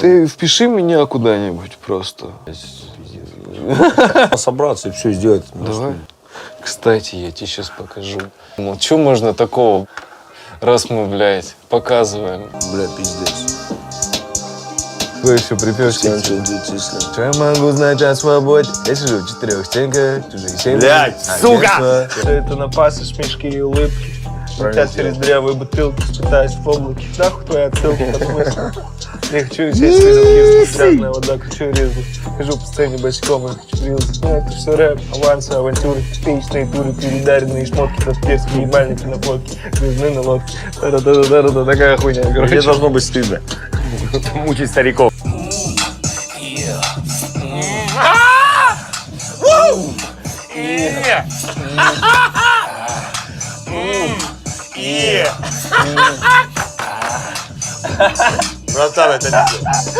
Ты впиши меня куда-нибудь просто. Собраться и все сделать. Давай. Кстати, я тебе сейчас покажу. Ну, что можно такого, раз мы, блядь, показываем? Бля, пиздец. Вы еще припевчик. Что я могу знать о свободе? Я сижу в 4 стенках, чужих семь. Блядь, сука! Все это напасишь, мешки и улыбки. Летят через дырявые бутылки, пытаясь в облаке. Нахуй твоя отсылка, под смысл. Не хочу лететь слезом кисло, грязная вода, кручу резу. Хожу по сцене бочком и хочу рилс. Ну это все рэп, авансы, авантюры, песничные туры, передаренные шмотки, распевские ебальники на фотке, звездны на лодке. Да-да-да-да-да, такая хуйня, Мне короче. должно быть стыдно. Мучить стариков. Братан, это не